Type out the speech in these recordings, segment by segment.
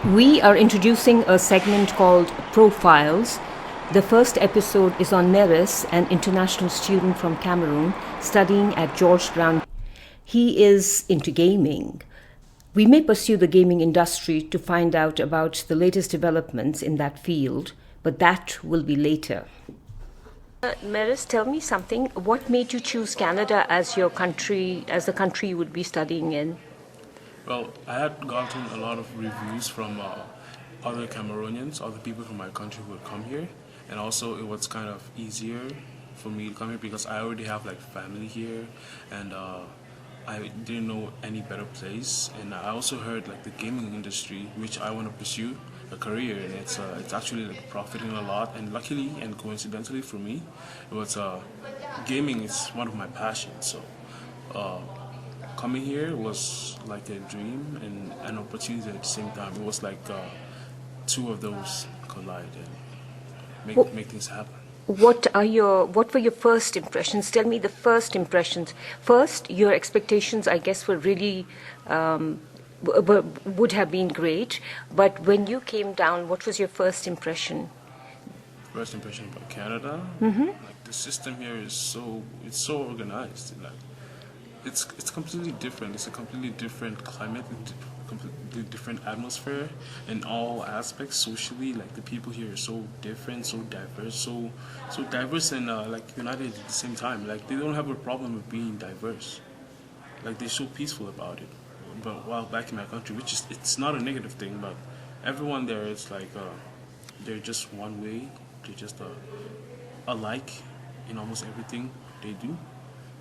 We are introducing a segment called Profiles. The first episode is on Neris, an international student from Cameroon studying at George Brown. He is into gaming. We may pursue the gaming industry to find out about the latest developments in that field, but that will be later. Meris, tell me something. What made you choose Canada as your country, as the country you would be studying in? Well, I had gotten a lot of reviews from other Cameroonians, other people from my country who would come here, and also it was kind of easier for me to come here because I already have like family here, and I didn't know any better place. And I also heard like the gaming industry, which I want to pursue a career, and it's actually like profiting a lot. And luckily and coincidentally for me, it was gaming is one of my passions. So. Coming here was like a dream and an opportunity at the same time. It was like two of those collide and make things happen. What were your first impressions? Tell me the first impressions. First, your expectations, I guess, were really would have been great. But when you came down, what was your first impression? First impression about Canada, like the system here is it's so organized. Like it's completely different. It's a completely different climate, completely different atmosphere in all aspects. Socially, like the people here are so different, so diverse, so diverse and like united at the same time. Like they don't have a problem with being diverse. Like they're so peaceful about it. But while back in my country, which is it's not a negative thing, but everyone there is like they're just one way. They're just alike in almost everything they do.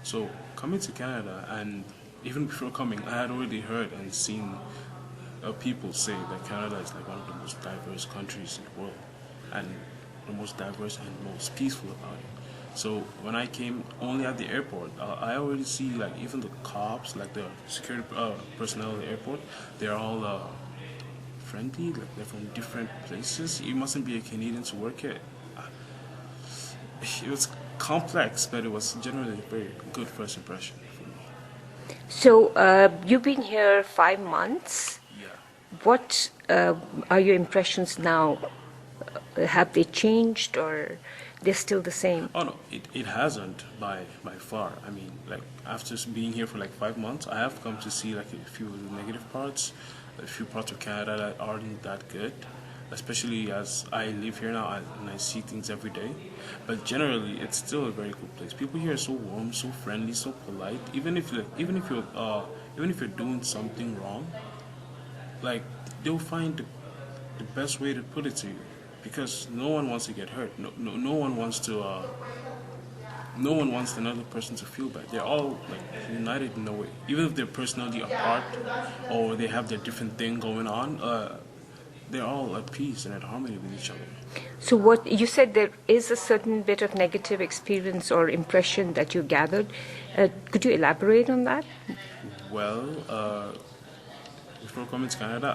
So coming to Canada, and even before coming, I had already heard and seen people say that Canada is like one of the most diverse countries in the world, and the most diverse and most peaceful about it. So when I came only at the airport, I already see like even the cops, like the security personnel at the airport, they're all friendly, like they're from different places. You mustn't be a Canadian to work here. It was complex, but it was generally a very good first impression for me. So you've been here 5 months. Yeah. What are your impressions now? Have they changed, or they're still the same? Oh no, it hasn't by far. I mean, like after being here for like 5 months, I have come to see like a few of the negative parts, a few parts of Canada that aren't that good. Especially as I live here now and I see things every day. But generally, it's still a very good place. People here are so warm, so friendly, so polite. Even if you're doing something wrong, like they'll find the best way to put it to you, because no one wants to get hurt. No one wants to. No one wants another person to feel bad. They're all like united in a way, even if they're personally apart or they have their different thing going on. They're all at peace and at harmony with each other. So what you said, there is a certain bit of negative experience or impression that you gathered. Could you elaborate on that? Well, before coming to Canada,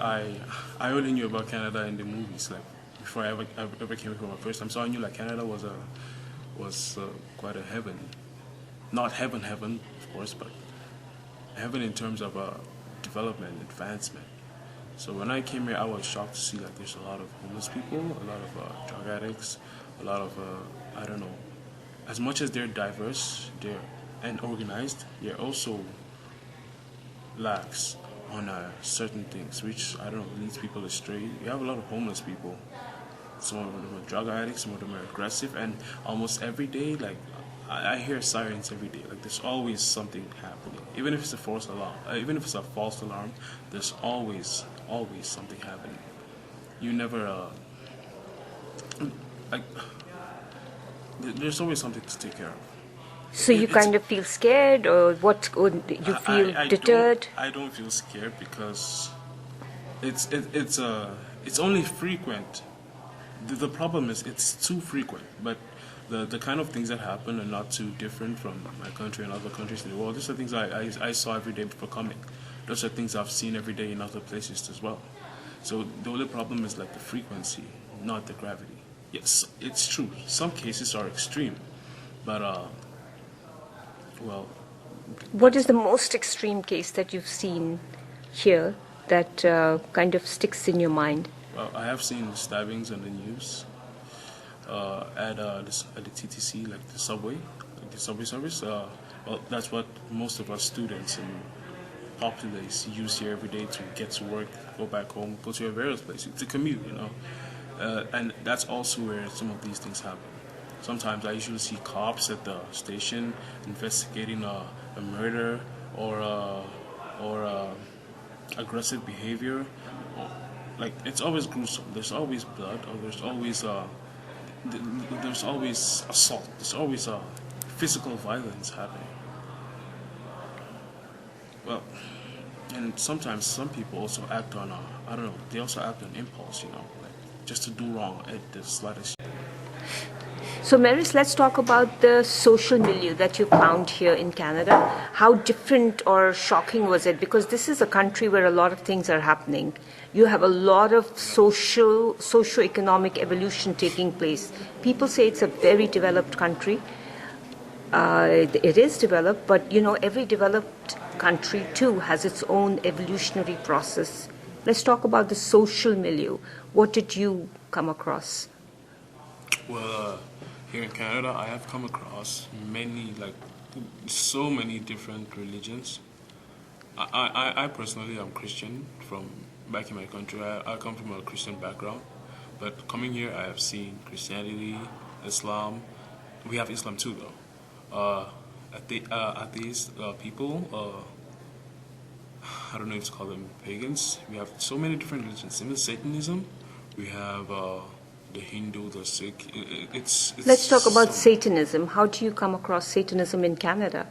I only knew about Canada in the movies. Like before I ever came here for my first time, so I knew like Canada was quite a heaven, not heaven, of course, but heaven in terms of development, advancement. So when I came here, I was shocked to see like there's a lot of homeless people, a lot of drug addicts, a lot of I don't know. As much as they're diverse, and organized, they're also lax on certain things, which I don't know leads people astray. You have a lot of homeless people. Some of them are drug addicts, some of them are aggressive, and almost every day, like I hear sirens every day. Like there's always something happening, even if it's a false alarm. Even if it's a false alarm, there's always something happening. You never like. There's always something to take care of. So you kind of feel scared, or what? Or you feel deterred? I don't feel scared because it's only frequent. The problem is it's too frequent, but the kind of things that happen are not too different from my country and other countries in the world. These are things I saw every day before coming. Those are things I've seen every day in other places as well. So the only problem is like the frequency, not the gravity. Yes, it's true. Some cases are extreme, but well. What is the most extreme case that you've seen here that kind of sticks in your mind? Well, I have seen stabbings on the news at the TTC, like the subway service. Well, that's what most of us students and populace use here every day to get to work, go back home, go to your various places to commute. And that's also where some of these things happen. Sometimes I usually see cops at the station investigating a murder or aggressive behavior. Like, it's always gruesome. There's always blood, or there's always assault. There's always physical violence happening. Well, and sometimes some people also act on I don't know. They also act on impulse, like just to do wrong at the slightest. So, Maris, let's talk about the social milieu that you found here in Canada. How different or shocking was it? Because this is a country where a lot of things are happening. You have a lot of socio-economic evolution taking place. People say it's a very developed country. It is developed, but every developed country too has its own evolutionary process. Let's talk about the social milieu. What did you come across? Well, here in Canada, I have come across so many different religions. I personally am Christian from back in my country. I come from a Christian background, but coming here, I have seen Christianity, Islam. We have Islam too, though. Atheist people. I don't know if to call them pagans. We have so many different religions. Even Satanism. We have the Hindu, the Sikh. It's Let's talk about Satanism. How do you come across Satanism in Canada?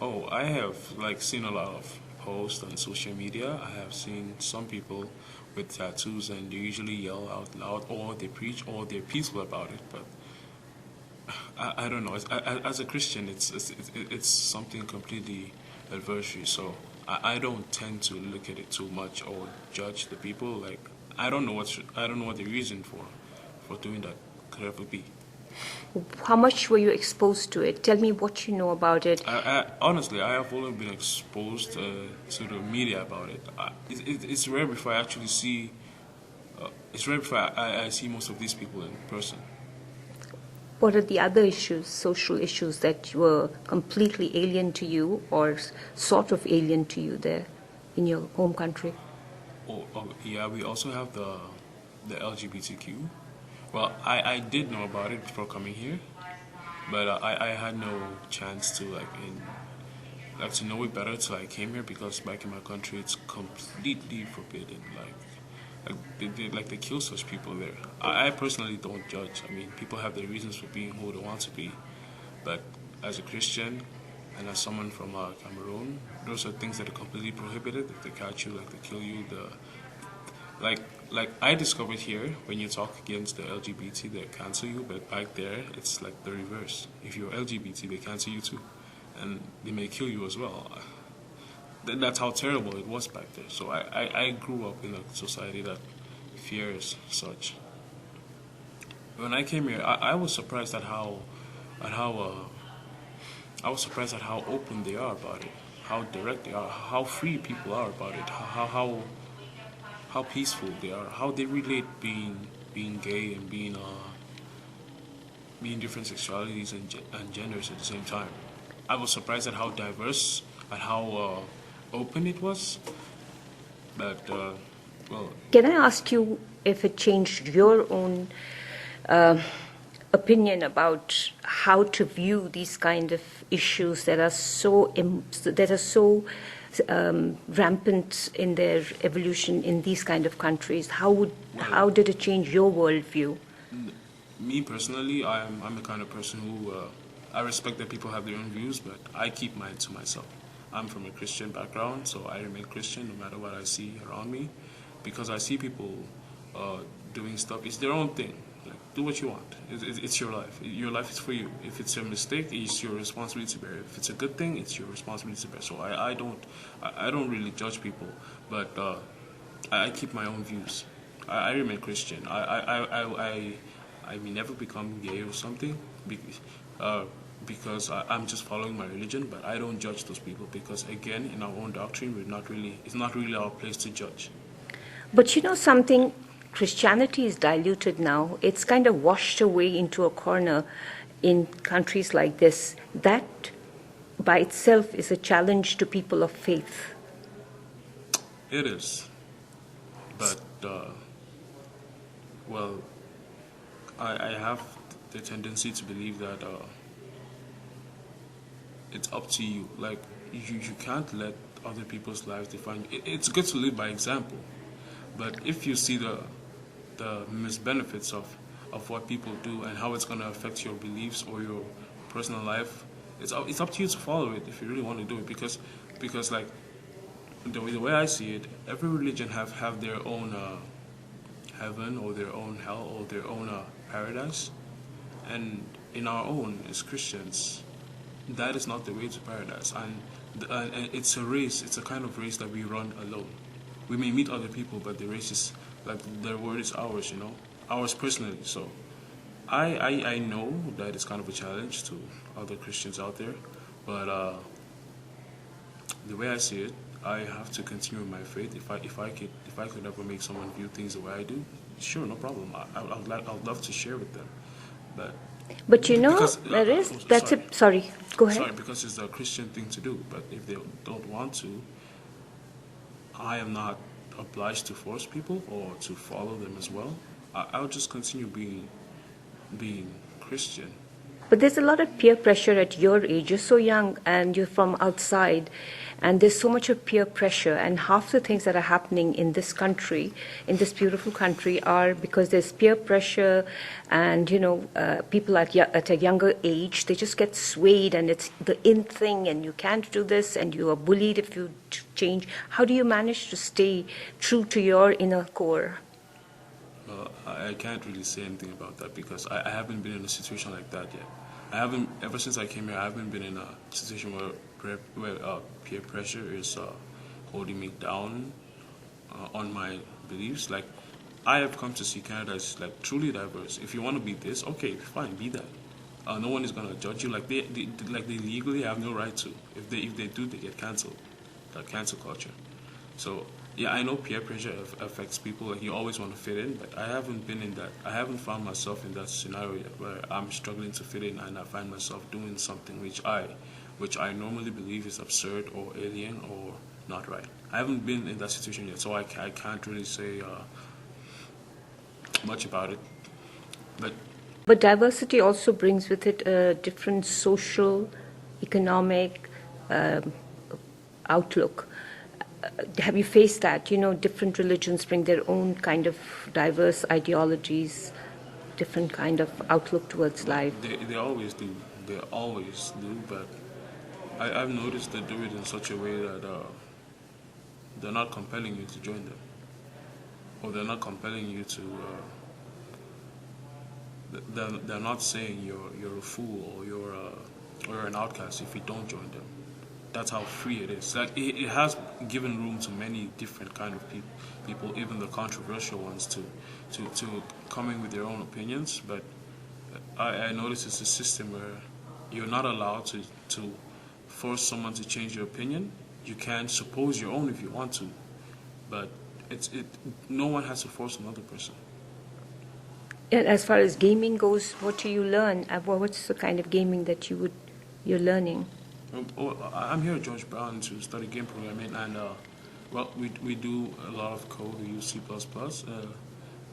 Oh, I have seen a lot of posts on social media. I have seen some people with tattoos, and they usually yell out loud, or they preach, or they're peaceful about it. But I don't know. As a Christian, it's something completely adversary. So I don't tend to look at it too much or judge the people. Like, I don't know what the reason for doing that could ever be. How much were you exposed to it? Tell me what you know about it. Honestly, I have only been exposed to the media about it. It's rare before I actually see. It's rare before I see most of these people in person. What are the other issues, social issues, that were completely alien to you or sort of alien to you there in your home country? Yeah, we also have the LGBTQ. Well, I did know about it before coming here, but I had no chance to to know it better till I came here, because back in my country it's completely forbidden. They kill such people there. I personally don't judge. I mean, people have their reasons for being who they want to be, but as a Christian and as someone from Cameroon, those are things that are completely prohibited. If they catch you, they kill you. Like I discovered here, when you talk against the LGBT, they cancel you, but back there, it's like the reverse. If you're LGBT, they cancel you too, and they may kill you as well. That's how terrible it was back there. So I grew up in a society that fears such. When I came here, I was surprised at how open they are about it, how direct they are, how free people are about it, how peaceful they are, how they relate being gay and being different sexualities and genders at the same time. I was surprised at how diverse, at how open it was. But can I ask you if it changed your own opinion about how to view these kind of issues that are so rampant in their evolution in these kind of countries? How did it change your worldview? Me personally, I'm the kind of person who I respect that people have their own views, but I keep mine to myself. I'm from a Christian background, so I remain Christian no matter what I see around me, because I see people doing stuff. It's their own thing. Do what you want. It's your life. Your life is for you. If it's a mistake, it's your responsibility to bear. If it's a good thing, it's your responsibility to bear. So I don't really judge people, but I keep my own views. I remain Christian. I may never become gay or something, because I'm just following my religion, but I don't judge those people because, again, in our own doctrine, it's not really our place to judge. But you know something? Christianity is diluted now. It's kind of washed away into a corner in countries like this. That by itself is a challenge to people of faith. It is, but well, I have the tendency to believe that it's up to you. Like you can't let other people's lives define you. It's good to live by example, but if you see the misbenefits of what people do and how it's going to affect your beliefs or your personal life, it's up to you to follow it if you really want to do it. Because like the way I see it, every religion have their own heaven or their own hell or their own paradise, and in our own as Christians, that is not the way to paradise. And it's a race. It's a kind of race that we run alone. We may meet other people, but the race is like the word is ours. Ours personally. So I know that it's kind of a challenge to other Christians out there, but the way I see it, I have to continue my faith. If I could ever make someone view things the way I do, sure, no problem. I'd love to share with them, but But you know, because there is, oh, that's sorry. a, sorry, go ahead. Sorry, because it's a Christian thing to do. But if they don't want to, I am not obliged to force people or to follow them as well. I'll just continue being Christian. But there's a lot of peer pressure at your age. You're so young and you're from outside, and there's so much of peer pressure. And half the things that are happening in this country, in this beautiful country, are because there's peer pressure, and people at a younger age, they just get swayed, and it's the in thing, and you can't do this, and you are bullied if you change. How do you manage to stay true to your inner core? I can't really say anything about that because I haven't been in a situation like that yet. I haven't, ever since I came here, I haven't been in a situation where peer pressure is holding me down on my beliefs. Like, I have come to see Canada as like truly diverse. If you want to be this, okay, fine, be that. No one is gonna judge you. Like they legally have no right to. If they do, they get cancelled. Like cancel culture. So yeah, I know peer pressure affects people. Like you always want to fit in, but I haven't been in that. I haven't found myself in that scenario yet, where I'm struggling to fit in and I find myself doing something which I normally believe is absurd or alien or not right. I haven't been in that situation yet, so I can't really say much about it. But diversity also brings with it a different social, economic outlook. Have you faced that? Different religions bring their own kind of diverse ideologies, different kind of outlook towards life. They always do. They always do. But I've noticed they do it in such a way that they're not compelling you to join them, or they're not compelling you to. They're not saying you're a fool or you're an outcast if you don't join them. That's how free it is. Like it has given room to many different kind of people, even the controversial ones, to come in with their own opinions. But I notice it's a system where you're not allowed to force someone to change your opinion. You can suppose your own if you want to, but no one has to force another person. And as far as gaming goes, what do you learn? What's the kind of gaming that you're learning? I'm here at George Brown to study game programming, and well, we do a lot of code. We use C++.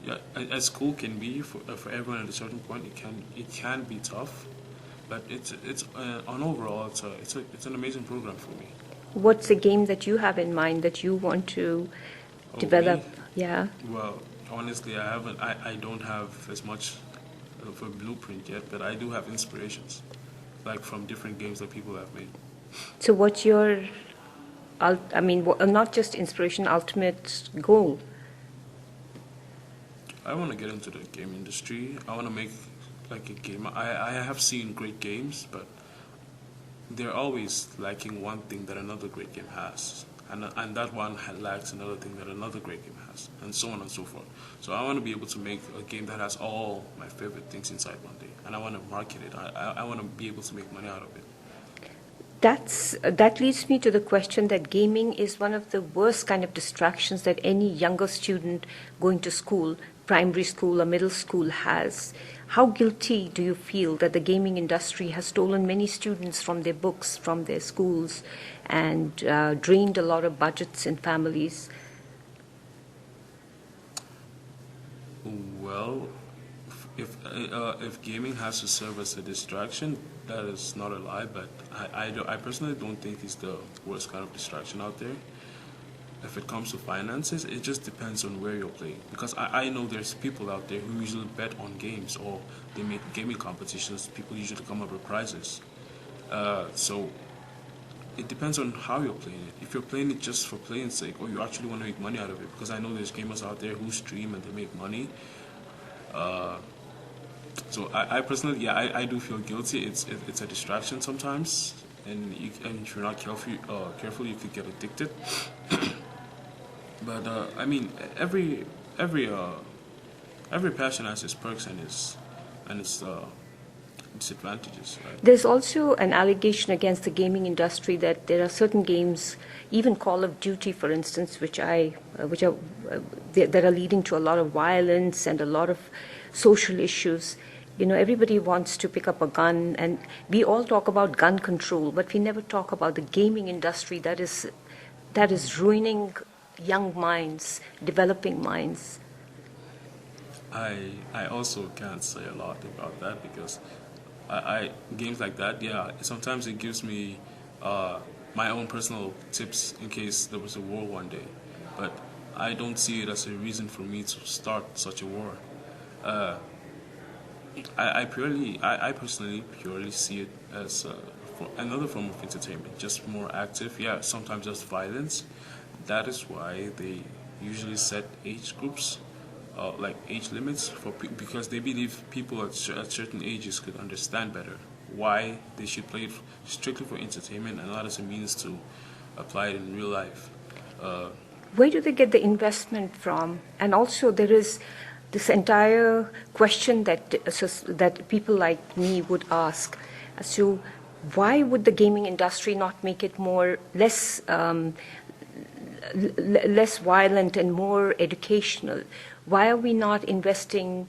Yeah, as school can be for everyone at a certain point, it can be tough, but it's on overall it's an amazing program for me. What's a game that you have in mind that you want to develop? Me? Yeah. Well, honestly, I don't have as much of a blueprint yet, but I do have inspirations, like from different games that people have made. So what's your, not just inspiration, ultimate goal? I want to get into the game industry. I want to make like a game. I have seen great games, but they're always lacking one thing that another great game has. and that one lacks another thing that another great game has, and so on and so forth. So I want to be able to make a game that has all my favorite things inside one day, and I want to market it. I want to be able to make money out of it. That leads me to the question that gaming is one of the worst kind of distractions that any younger student going to school, primary school or middle school, has. How guilty do you feel that the gaming industry has stolen many students from their books, from their schools, and drained a lot of budgets in families? Well, if gaming has to serve as a distraction, that is not a lie. But I personally don't think it's the worst kind of distraction out there. If it comes to finances, it just depends on where you're playing. Because I know there's people out there who usually bet on games, or they make gaming competitions. People usually come up with prizes. So it depends on how you're playing it. If you're playing it just for playing sake, or you actually want to make money out of it, because I know there's gamers out there who stream and they make money. So I personally, yeah, I do feel guilty. It's a distraction sometimes, and if you're not careful, you could get addicted. But I mean, every passion has its perks and its disadvantages, right? There's also an allegation against the gaming industry that there are certain games, even Call of Duty, for instance, which are that are leading to a lot of violence and a lot of social issues. You know, everybody wants to pick up a gun, and we all talk about gun control, but we never talk about the gaming industry that is ruining young minds, developing minds. I also can't say a lot about that because I games like that, yeah, sometimes it gives me my own personal tips in case there was a war one day, but I don't see it as a reason for me to start such a war. I personally purely see it as another form of entertainment, just more active. Yeah, sometimes just violence. That is why they usually set age groups, like age limits because they believe people at certain ages could understand better why they should play it strictly for entertainment and not as a means to apply it in real life. Where do they get the investment from? And also, there is this entire question that people like me would ask as to why would the gaming industry not make it less violent and more educational? Why are we not investing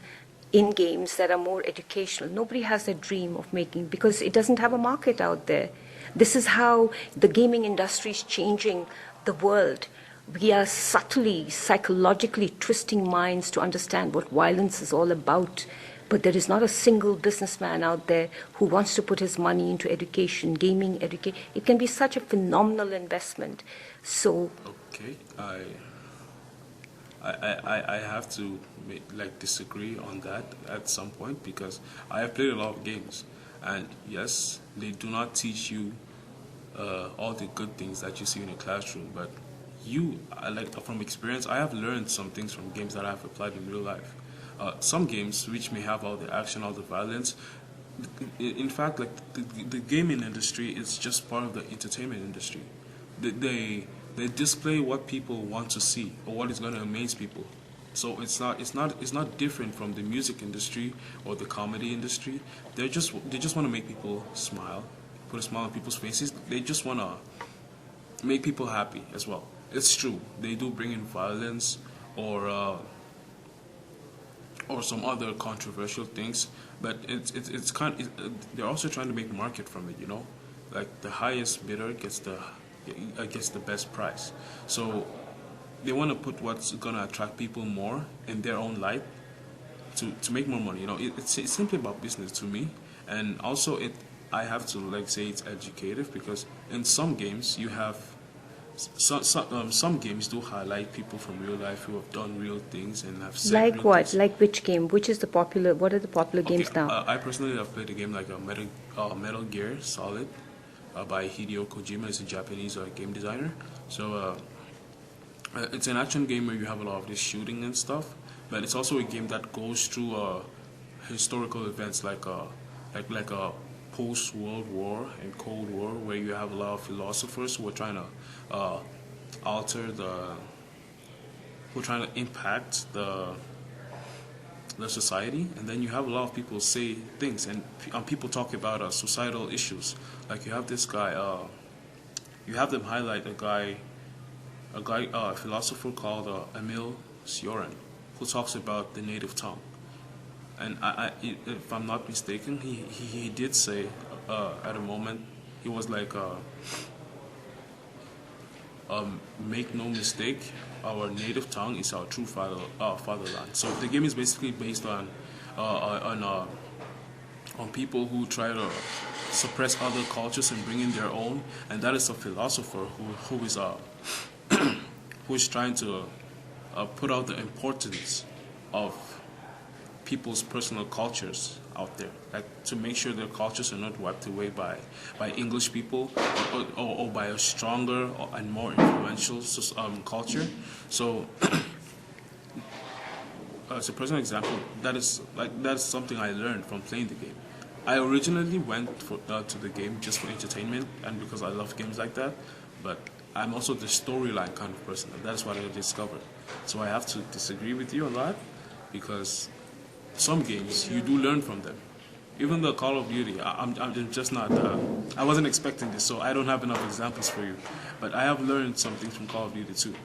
in games that are more educational? Nobody has a dream of making, because it doesn't have a market out there. This is how the gaming industry is changing the world. We are subtly, psychologically twisting minds to understand what violence is all about. But there is not a single businessman out there who wants to put his money into education, gaming education. It can be such a phenomenal investment. So, Okay, I have to disagree on that at some point because I have played a lot of games, and yes, they do not teach you all the good things that you see in a classroom, but from experience, I have learned some things from games that I have applied in real life. Some games which may have all the action, all the violence. In fact, the gaming industry is just part of the entertainment industry. They display what people want to see or what is going to amaze people. So it's not different from the music industry or the comedy industry. They just want to make people smile, put a smile on people's faces. They just want to make people happy as well. It's true. They do bring in violence or some other controversial things, but they're also trying to make market from it. You know, like the highest bidder gets the best price. So they want to put what's gonna attract people more in their own light to make more money. You know, it's simply about business to me, and also I have to say it's educative because in some games you have some games do highlight people from real life who have done real things and have said like real what? things. Like which game? Which is the popular? What are the popular Okay, games now? I personally have played a game like Metal Gear Solid by Hideo Kojima. He's a Japanese game designer. So it's an action game where you have a lot of this shooting and stuff, but it's also a game that goes through historical events like a post World War and Cold War, where you have a lot of philosophers who are trying to alter who are trying to impact the society, and then you have a lot of people say things, and people talk about societal issues. Like you have this guy, you have them highlight a philosopher called Emil Cioran, who talks about the native tongue. And if I'm not mistaken, he did say at a moment, he was like, make no mistake, our native tongue is our true fatherland. So the game is basically based on people who try to suppress other cultures and bring in their own, and that is a philosopher who is who is trying to put out the importance of people's personal cultures out there, like to make sure their cultures are not wiped away by English people or by a stronger and more influential culture. So, as a personal example, that's something I learned from playing the game. I originally went to the game just for entertainment and because I love games like that, but I'm also the storyline kind of person, and that's what I discovered. So I have to disagree with you a lot, because some games you do learn from them. Even the Call of Duty, I'm just not. I wasn't expecting this, so I don't have enough examples for you. But I have learned something from Call of Duty too.